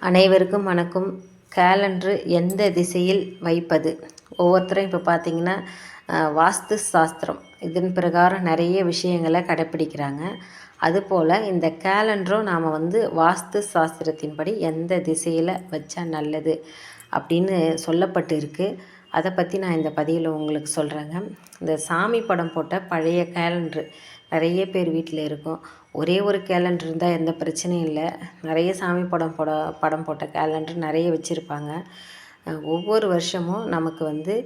அனைவருக்கும் வணக்கம். கேலண்டரு எந்த திசையில் வைப்பது? ஒவ்வொருத்தரும் இப்போ பார்த்திங்கன்னா வாஸ்து சாஸ்திரம் இதன் பிரகாரம் நிறைய விஷயங்களை கடைப்பிடிக்கிறாங்க. அதுபோல் இந்த கேலண்டரும் நாம் வாஸ்து சாஸ்திரத்தின்படி எந்த திசையில் வச்சா நல்லது அப்படின்னு சொல்லப்பட்டு இருக்குது. அதை பற்றி நான் இந்த பதிவில் உங்களுக்கு சொல்கிறேங்க. இந்த சாமி படம் போட்ட பழைய கேலண்டரு நிறைய பேர் வீட்டில் இருக்கும். ஒரே ஒரு கேலண்டர் இருந்தால் எந்த பிரச்சனையும் இல்லை. நிறைய சாமி படம் போட்ட கேலண்டர் நிறைய வச்சுருப்பாங்க. ஒவ்வொரு வருஷமும் நமக்கு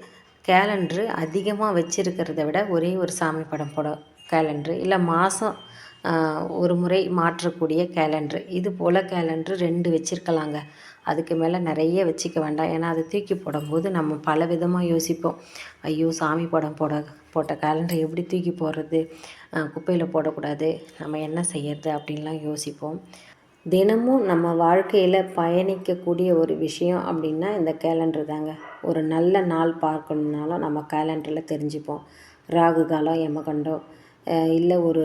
கேலண்டரு அதிகமாக வச்சுருக்கிறத விட ஒரே ஒரு சாமி படம் கேலண்டரு இல்லை மாதம் ஒரு முறை மாற்றக்கூடிய கேலண்டரு, இது போல் கேலண்டரு 2 வச்சுருக்கலாங்க. அதுக்கு மேலே நிறைய வச்சுக்க வேண்டாம். ஏன்னா அதை தூக்கி போடும்போது நம்ம பல விதமாக யோசிப்போம். ஐயோ, சாமி படம் போட்ட கேலண்டரை எப்படி தூக்கி போடுறது, குப்பையில் போடக்கூடாது, நம்ம என்ன செய்யறது அப்படின்லாம் யோசிப்போம். தினமும் நம்ம வாழ்க்கையில் பயணிக்கக்கூடிய ஒரு விஷயம் அப்படின்னா இந்த கேலண்டர் தாங்க. ஒரு நல்ல நாள் பார்க்கணுன்னாலும் நம்ம கேலண்டரில் தெரிஞ்சுப்போம். ராகு காலம், யமகண்டம், இல்லை ஒரு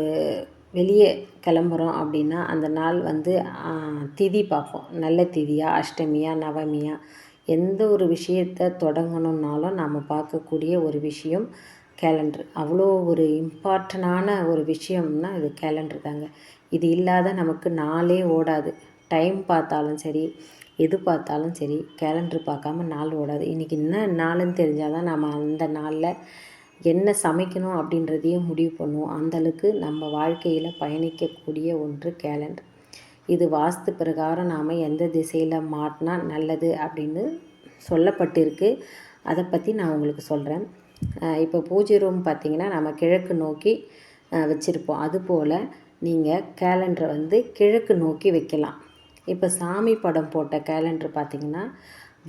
வெளியே கிளம்புறோம் அப்படின்னா அந்த நாள் திதி பார்ப்போம். நல்ல திதியா, அஷ்டமியா, நவமியா, எந்த ஒரு விஷயத்தை தொடங்கணுன்னாலும் நம்ம பார்க்கக்கூடிய ஒரு விஷயம் கேலண்டர். அவ்வளோ ஒரு இம்பார்ட்டண்டான ஒரு விஷயம்னா இது கேலண்டர் தாங்க. இது இல்லாத நமக்கு நாளே ஓடாது. டைம் பார்த்தாலும் சரி, எது பார்த்தாலும் சரி, கேலண்டர் பார்க்காம நாள் ஓடாது. இன்றைக்கி என்ன நாளுன்னு தெரிஞ்சால் தான் நம்ம அந்த நாளில் என்ன சமைக்கணும் அப்படின்றதையும் முடிவு பண்ணுவோம். அந்தளவுக்கு நம்ம வாழ்க்கையில் பயணிக்கக்கூடிய ஒன்று கேலண்டர். இது வாஸ்து பிரகாரம் நாம் எந்த திசையில் மாட்டினா நல்லது அப்படின்னு சொல்லப்பட்டிருக்கு. அதை பற்றி நான் உங்களுக்கு சொல்கிறேன். இப்போ பூஜை ரூம் பார்த்திங்கன்னா நம்ம கிழக்கு நோக்கி வச்சுருப்போம். அதுபோல் நீங்கள் கேலண்டரை கிழக்கு நோக்கி வைக்கலாம். இப்போ சாமி படம் போட்ட கேலண்டர் பார்த்திங்கன்னா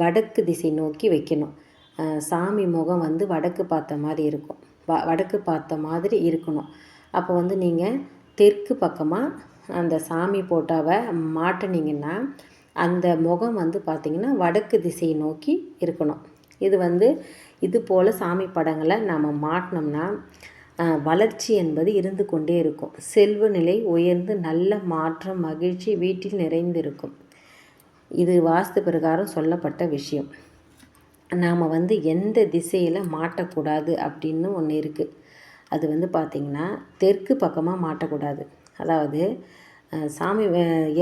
வடக்கு திசை நோக்கி வைக்கணும். சாமி முகம் வடக்கு பார்த்த மாதிரி இருக்கும். வடக்கு பார்த்த மாதிரி இருக்கணும். அப்போ நீங்கள் தெற்கு பக்கமாக அந்த சாமி போட்டாவை மாட்டினீங்கன்னா அந்த முகம் பார்த்திங்கன்னா வடக்கு திசையை நோக்கி இருக்கணும். இது போல் சாமி படங்களை நாம் மாட்டினோம்னா வளர்ச்சி என்பது இருந்து கொண்டே இருக்கும். செல்வ நிலை உயர்ந்து நல்ல மாற்றம், மகிழ்ச்சி வீட்டில் நிறைந்திருக்கும். இது வாஸ்து பிரகாரம் சொல்லப்பட்ட விஷயம். நாம் எந்த திசையில் மாட்டக்கூடாது அப்படின்னு ஒன்று இருக்குது. அது பார்த்திங்கன்னா தெற்கு பக்கமாக மாட்டக்கூடாது. அதாவது சாமி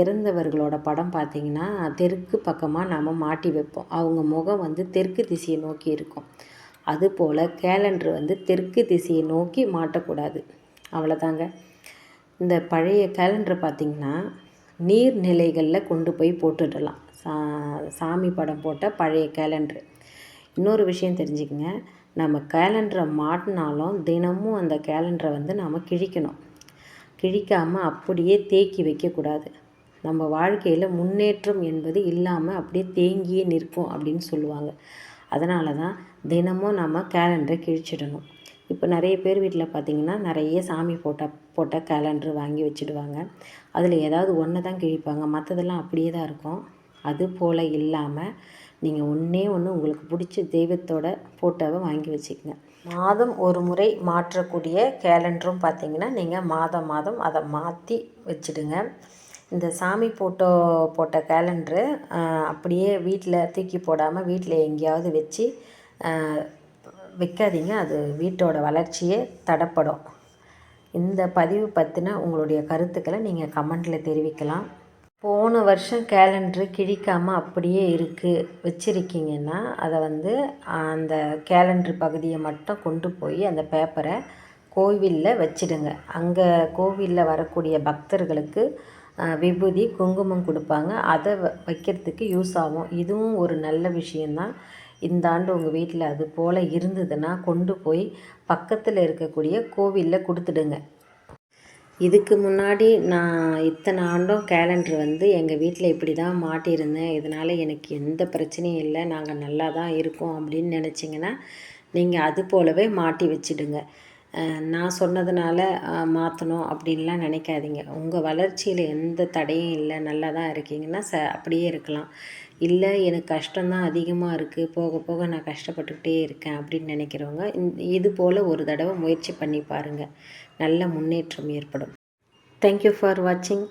இறந்தவர்களோட படம் பார்த்திங்கன்னா தெற்கு பக்கமாக நாம் மாட்டி வைப்போம். அவங்க முகம் தெற்கு திசையை நோக்கி இருக்கும். அதுபோல் கேலண்டர் தெற்கு திசையை நோக்கி மாட்டக்கூடாது. அவ்வளோதாங்க. இந்த பழைய கேலண்டர் பார்த்திங்கன்னா நீர்நிலைகளில் கொண்டு போய் போட்டுடலாம். சாமி படம் போட்ட பழைய கேலண்டரு. இன்னொரு விஷயம் தெரிஞ்சுக்கங்க, நம்ம கேலண்டரை மாட்டினாலும் தினமும் அந்த கேலண்டரை நாம் கிழிக்கணும். கிழிக்காமல் அப்படியே தேக்கி வைக்கக்கூடாது. நம்ம வாழ்க்கையில் முன்னேற்றம் என்பது இல்லாமல் அப்படியே தேங்கியே நிற்கும் அப்படின்னு சொல்லுவாங்க. அதனால தான் தினமும் நம்ம கேலண்டரை கிழிச்சிடணும். இப்போ நிறைய பேர் வீட்டில் பார்த்திங்கன்னா நிறைய சாமி போட்ட கேலண்டர் வாங்கி வச்சுடுவாங்க. அதில் ஏதாவது ஒன்று தான் கிழிப்பாங்க, மற்றதெல்லாம் அப்படியே தான் இருக்கும். அது போல் இல்லாமல் நீங்கள் ஒன்றே உங்களுக்கு பிடிச்ச தெய்வத்தோட ஃபோட்டோவை வாங்கி வச்சுக்கோங்க. மாதம் ஒரு முறை மாற்றக்கூடிய கேலண்டரும் பார்த்திங்கன்னா நீங்கள் மாதம் அதை மாற்றி வச்சுடுங்க. இந்த சாமி போட்ட கேலண்டரு அப்படியே வீட்டில் தூக்கி போடாமல் வீட்டில் எங்கேயாவது வச்சு வைக்காதீங்க. அது வீட்டோட வளர்ச்சியே தடைப்படும். இந்த பதிவு பற்றின உங்களுடைய கருத்துக்களை நீங்கள் கமெண்டில் தெரிவிக்கலாம். போன வருஷம் கேலண்டரு கிழிக்காமல் அப்படியே வச்சுருக்கீங்கன்னா அதை அந்த கேலண்டர் பகுதியை மட்டும் கொண்டு போய் அந்த பேப்பரை கோவிலில் வச்சிடுங்க. அங்கே கோவிலில் வரக்கூடிய பக்தர்களுக்கு விபூதி, குங்குமம் கொடுப்பாங்க. அதை வைக்கிறதுக்கு யூஸ் ஆகும். இதுவும் ஒரு நல்ல விஷயந்தான். இந்த ஆண்டு உங்கள் வீட்டில் அது போல் இருந்ததுன்னா கொண்டு போய் பக்கத்தில் இருக்கக்கூடிய கோவிலில் கொடுத்துடுங்க. இதுக்கு முன்னாடி நான் இத்தனை ஆண்டும் கேலண்டர் எங்கள் வீட்டில் இப்படி தான் மாட்டியிருந்தேன், இதனால் எனக்கு எந்த பிரச்சனையும் இல்லை, நாங்கள் நல்லா தான் இருக்கோம் அப்படின்னு நினச்சிங்கன்னா நீங்கள் அது போலவே மாட்டி வச்சிடுங்க. நான் சொன்னதுனால மாற்றணும் அப்படின்லாம் நினைக்காதீங்க. உங்கள் வளர்ச்சியில் எந்த தடையும் இல்லை, நல்லா தான் இருக்கீங்கன்னா அப்படியே இருக்கலாம். இல்லை எனக்கு கஷ்டம்தான் அதிகமாக இருக்குது, போக போக நான் கஷ்டப்பட்டுக்கிட்டே இருக்கேன் அப்படின்னு நினைக்கிறவங்க இது போல் ஒரு தடவை முயற்சி பண்ணி பாருங்கள். நல்ல முன்னேற்றம் ஏற்படும். தேங்க்யூ ஃபார் வாட்சிங்.